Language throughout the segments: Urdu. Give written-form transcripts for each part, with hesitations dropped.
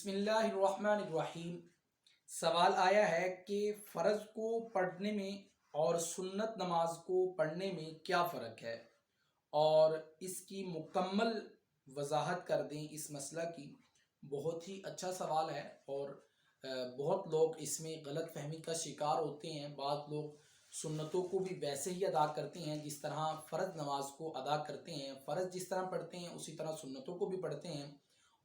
بسم اللہ الرحمن الرحیم۔ سوال آیا ہے کہ فرض کو پڑھنے میں اور سنت نماز کو پڑھنے میں کیا فرق ہے، اور اس کی مکمل وضاحت کر دیں اس مسئلہ کی۔ بہت ہی اچھا سوال ہے، اور بہت لوگ اس میں غلط فہمی کا شکار ہوتے ہیں۔ بعض لوگ سنتوں کو بھی ویسے ہی ادا کرتے ہیں جس طرح فرض نماز کو ادا کرتے ہیں، فرض جس طرح پڑھتے ہیں اسی طرح سنتوں کو بھی پڑھتے ہیں،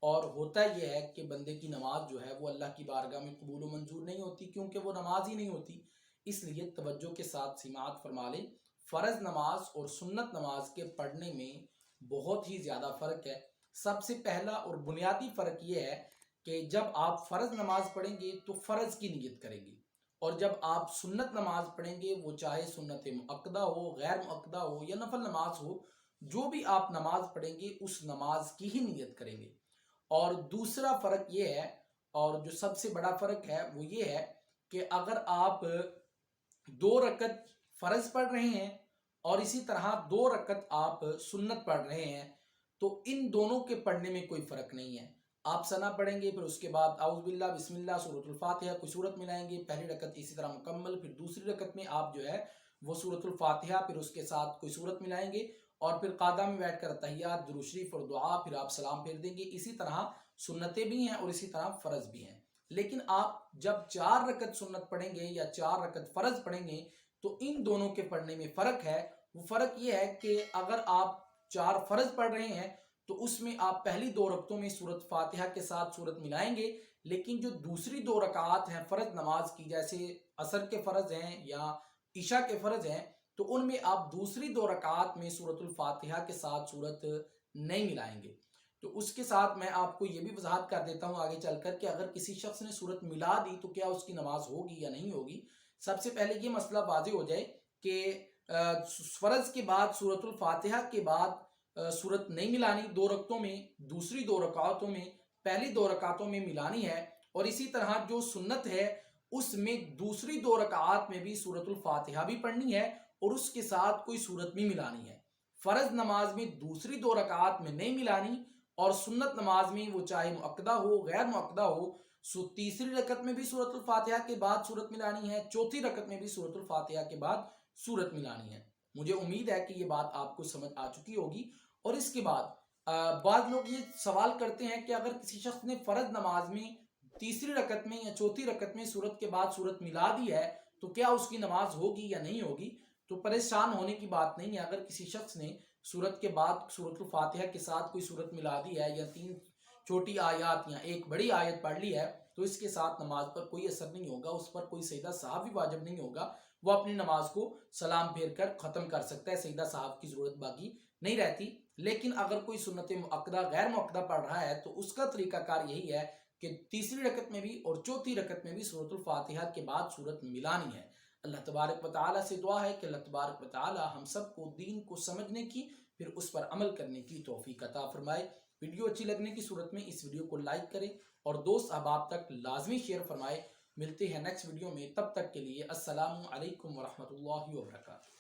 اور ہوتا یہ ہے کہ بندے کی نماز جو ہے وہ اللہ کی بارگاہ میں قبول و منظور نہیں ہوتی، کیونکہ وہ نماز ہی نہیں ہوتی۔ اس لیے توجہ کے ساتھ سماعت فرما لیں۔ فرض نماز اور سنت نماز کے پڑھنے میں بہت ہی زیادہ فرق ہے۔ سب سے پہلا اور بنیادی فرق یہ ہے کہ جب آپ فرض نماز پڑھیں گے تو فرض کی نیت کریں گے، اور جب آپ سنت نماز پڑھیں گے، وہ چاہے سنت مؤکدہ ہو، غیر مؤکدہ ہو یا نفل نماز ہو، جو بھی آپ نماز پڑھیں گے اس نماز کی ہی نیت کریں گے۔ اور دوسرا فرق یہ ہے، اور جو سب سے بڑا فرق ہے وہ یہ ہے کہ اگر آپ 2 رکعت فرض پڑھ رہے ہیں اور اسی طرح 2 رکعت آپ سنت پڑھ رہے ہیں، تو ان دونوں کے پڑھنے میں کوئی فرق نہیں ہے۔ آپ ثنا پڑھیں گے، پھر اس کے بعد اعوذ باللہ، بسم اللہ، سورۃ الفاتحہ کوئی سورت ملائیں گے، پہلی رکعت اسی طرح مکمل، پھر دوسری رکعت میں آپ جو ہے وہ سورۃ الفاتحہ پھر اس کے ساتھ کوئی سورت ملائیں گے، اور پھر قعدہ میں بیٹھ کر تحیات، درود شریف اور دعا، پھر آپ سلام پھیر دیں گے۔ اسی طرح سنتیں بھی ہیں اور اسی طرح فرض بھی ہیں۔ لیکن آپ جب 4 رکعت سنت پڑھیں گے یا 4 رکعت فرض پڑھیں گے تو ان دونوں کے پڑھنے میں فرق ہے۔ وہ فرق یہ ہے کہ اگر آپ 4 فرض پڑھ رہے ہیں تو اس میں آپ پہلی 2 رکعتوں میں سورۃ فاتحہ کے ساتھ سورت ملائیں گے، لیکن جو دوسری 2 رکعات ہیں فرض نماز کی، جیسے عصر کے فرض ہیں یا عشاء کے فرض ہیں، تو ان میں آپ دوسری 2 رکعات میں سورۃ الفاتحہ کے ساتھ سورت نہیں ملائیں گے۔ تو اس کے ساتھ میں آپ کو یہ بھی وضاحت کر دیتا ہوں آگے چل کر کہ اگر کسی شخص نے سورت ملا دی تو کیا اس کی نماز ہوگی یا نہیں ہوگی۔ سب سے پہلے یہ مسئلہ واضح ہو جائے کہ فرض کے بعد سورۃ الفاتحہ کے بعد سورت نہیں ملانی 2 رکعتوں میں، دوسری 2 رکعتوں میں، پہلی 2 رکعتوں میں ملانی ہے، اور اسی طرح جو سنت ہے اس میں دوسری 2 رکعات میں بھی سورۃ الفاتحہ بھی پڑھنی ہے اور اس کے ساتھ کوئی سورت بھی ملانی ہے۔ فرض نماز میں دوسری 2 رکعات میں نہیں ملانی، اور سنت نماز میں وہ چاہے مؤکدہ ہو غیر مؤکدہ ہو، تیسری رکعت میں بھی سورۃ الفاتحہ کے بعد سورت ملانی ہے، چوتھی رکعت میں بھی سورۃ الفاتحہ کے بعد سورت ملانی ہے۔ مجھے امید ہے کہ یہ بات آپ کو سمجھ آ چکی ہوگی۔ اور اس کے بعد بعض لوگ یہ سوال کرتے ہیں کہ اگر کسی شخص نے فرض نماز میں تیسری رکعت میں یا چوتھی رکعت میں سورت کے بعد سورت ملا دی ہے تو کیا اس کی نماز ہوگی یا نہیں ہوگی؟ تو پریشان ہونے کی بات نہیں ہے۔ اگر کسی شخص نے سورت کے بعد سورۃ الفاتحہ کے ساتھ کوئی سورت ملا دی ہے، یا 3 چھوٹی آیات یا ایک بڑی آیت پڑھ لی ہے، تو اس کے ساتھ نماز پر کوئی اثر نہیں ہوگا، اس پر کوئی سجدہ سہو بھی واجب نہیں ہوگا۔ وہ اپنی نماز کو سلام پھیر کر ختم کر سکتا ہے، سجدہ سہو کی ضرورت باقی نہیں رہتی۔ لیکن اگر کوئی سنت مؤکدہ غیر مؤکدہ پڑھ رہا ہے تو اس کا طریقہ کار یہی ہے کہ تیسری رکعت میں بھی اور چوتھی رکعت میں بھی سورۃ الفاتحہ کے بعد سورت ملانی ہے۔ اللہ تبارک و تعالیٰ سے دعا ہے کہ اللہ تبارک و تعالیٰ ہم سب کو دین کو سمجھنے کی، پھر اس پر عمل کرنے کی توفیق عطا فرمائے۔ ویڈیو اچھی لگنے کی صورت میں اس ویڈیو کو لائک کریں اور دوست احباب تک لازمی شیئر فرمائے۔ ملتے ہیں نیکسٹ ویڈیو میں، تب تک کے لیے السلام علیکم ورحمۃ اللہ وبرکاتہ۔